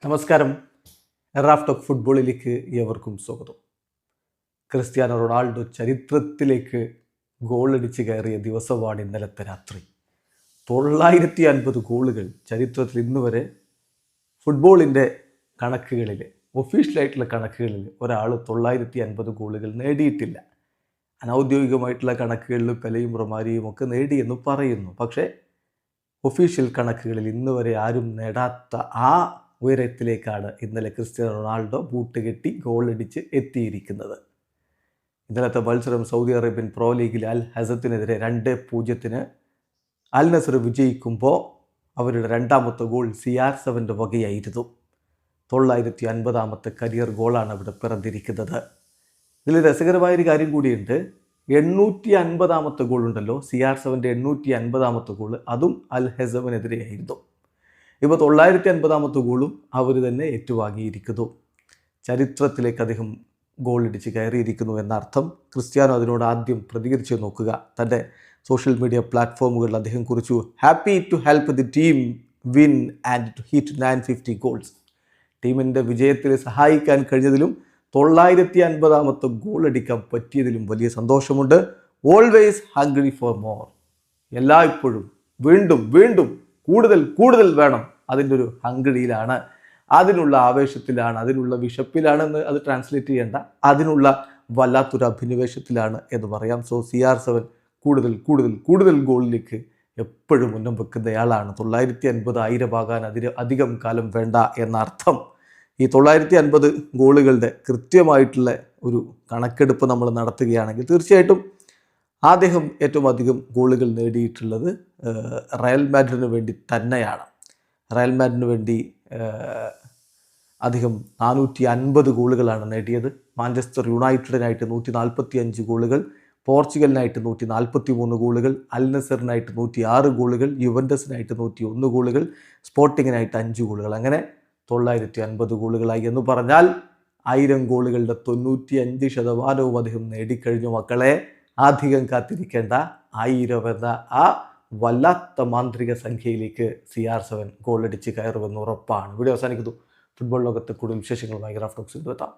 നമസ്കാരം. Raf talk ഫുട്ബോളിലേക്ക് ഏവർക്കും സ്വാഗതം. ക്രിസ്ത്യാനോ റൊണാൾഡോ ചരിത്രത്തിലേക്ക് ഗോളടിച്ച് കയറിയ ദിവസമാണ് ഇന്നലത്തെ രാത്രി. 950 ഗോളുകൾ ചരിത്രത്തിൽ ഇന്ന് വരെ ഫുട്ബോളിൻ്റെ കണക്കുകളിൽ, ഒഫീഷ്യലായിട്ടുള്ള കണക്കുകളിൽ ഒരാൾ 950 ഗോളുകൾ നേടിയിട്ടില്ല. അനൗദ്യോഗികമായിട്ടുള്ള കണക്കുകളിൽ പെലെയും റൊമാരിയും ഒക്കെ നേടിയെന്ന് പറയുന്നു. പക്ഷേ ഒഫീഷ്യൽ കണക്കുകളിൽ ഇന്ന് വരെ ആരും നേടാത്ത ആ ഉയരത്തിലേക്കാണ് ഇന്നലെ ക്രിസ്ത്യാനോ റൊണാൾഡോ ബൂട്ട് കെട്ടി ഗോളടിച്ച് എത്തിയിരിക്കുന്നത്. ഇന്നലത്തെ മത്സരം സൗദി അറേബ്യൻ പ്രോ ലീഗിൽ അൽ ഹസത്തിനെതിരെ 2-0 അൽ നസർ വിജയിക്കുമ്പോൾ അവരുടെ രണ്ടാമത്തെ ഗോൾ CR7 വകയായിരുന്നു. 950 കരിയർ ഗോളാണ് അവിടെ പിറന്നിരിക്കുന്നത്. ഇതിൽ രസകരമായൊരു കാര്യം കൂടിയുണ്ട്. 850 ഗോളുണ്ടല്ലോ, CR7 850 ഗോൾ, അതും അൽ ഹസമിനെതിരെയായിരുന്നു. ഇപ്പോൾ 950 ഗോളും അവർ തന്നെ ഏറ്റുവാങ്ങിയിരിക്കുന്നു. ചരിത്രത്തിലേക്ക് അദ്ദേഹം ഗോളടിച്ച് കയറിയിരിക്കുന്നു എന്നർത്ഥം. ക്രിസ്ത്യാനോ അതിനോട് ആദ്യം പ്രതികരിച്ച് നോക്കുക. തൻ്റെ സോഷ്യൽ മീഡിയ പ്ലാറ്റ്ഫോമുകളിൽ അദ്ദേഹം കുറിച്ചു, happy to help the team win and to hit 950 goals. ടീമിൻ്റെ വിജയത്തിൽ സഹായിക്കാൻ കഴിഞ്ഞതിലും 950 ഗോളടിക്കാൻ പറ്റിയതിലും വലിയ സന്തോഷമുണ്ട്. Always hungry for more. എല്ലായ്പ്പോഴും വീണ്ടും വീണ്ടും കൂടുതൽ വേണം. അതിൻ്റെ ഒരു ഹംഗ്രിയിലാണ്, അതിനുള്ള ആവേശത്തിലാണ്, അതിനുള്ള വിശപ്പിലാണെന്ന് അത് ട്രാൻസ്ലേറ്റ് ചെയ്യേണ്ട, അതിനുള്ള വല്ലാത്തൊരു അഭിനിവേശത്തിലാണ് എന്ന് പറയാം. സോ CR7 കൂടുതൽ ഗോളിലേക്ക് എപ്പോഴും മുന്നം വെക്കുന്നയാളാണ്. 950 ആയിരമാകാൻ അധികം കാലം വേണ്ട എന്നർത്ഥം. ഈ 950 ഗോളുകളുടെ കൃത്യമായിട്ടുള്ള ഒരു കണക്കെടുപ്പ് നമ്മൾ നടത്തുകയാണെങ്കിൽ തീർച്ചയായിട്ടും അദ്ദേഹം ഏറ്റവും അധികം ഗോളുകൾ നേടിയിട്ടുള്ളത് റയൽ മാഡ്രിഡിന് വേണ്ടി തന്നെയാണ്. റയൽ മാഡ്രിഡിന് വേണ്ടി അദ്ദേഹം 450 ഗോളുകളാണ് നേടിയത്. മാഞ്ചസ്റ്റർ യുണൈറ്റഡിനായിട്ട് 145 ഗോളുകൾ, പോർച്ചുഗലിനായിട്ട് 143 ഗോളുകൾ, അൽ നസറിനായിട്ട് 106 ഗോളുകൾ, യുവൻറ്റസിനായിട്ട് 101 ഗോളുകൾ, സ്പോർട്ടിങ്ങിനായിട്ട് 5 ഗോളുകൾ. അങ്ങനെ 950 ഗോളുകളായി എന്ന് പറഞ്ഞാൽ 1000 ഗോളുകളുടെ 95% അദ്ദേഹം നേടിക്കഴിഞ്ഞു. മക്കളെ, അധികം കാത്തിരിക്കേണ്ട. 1000 എന്ന ആ വല്ലാത്ത മാന്ത്രിക സംഖ്യയിലേക്ക് CR7 ഗോളടിച്ച് കയറുമെന്ന് ഉറപ്പാണ്. വീഡിയോ അവസാനിക്കുന്നു. ഫുട്ബോൾ ലോകത്തെ കൂടുതൽ വിശേഷങ്ങളുമായി റാഫ് ടോക്സിൽ എത്താം.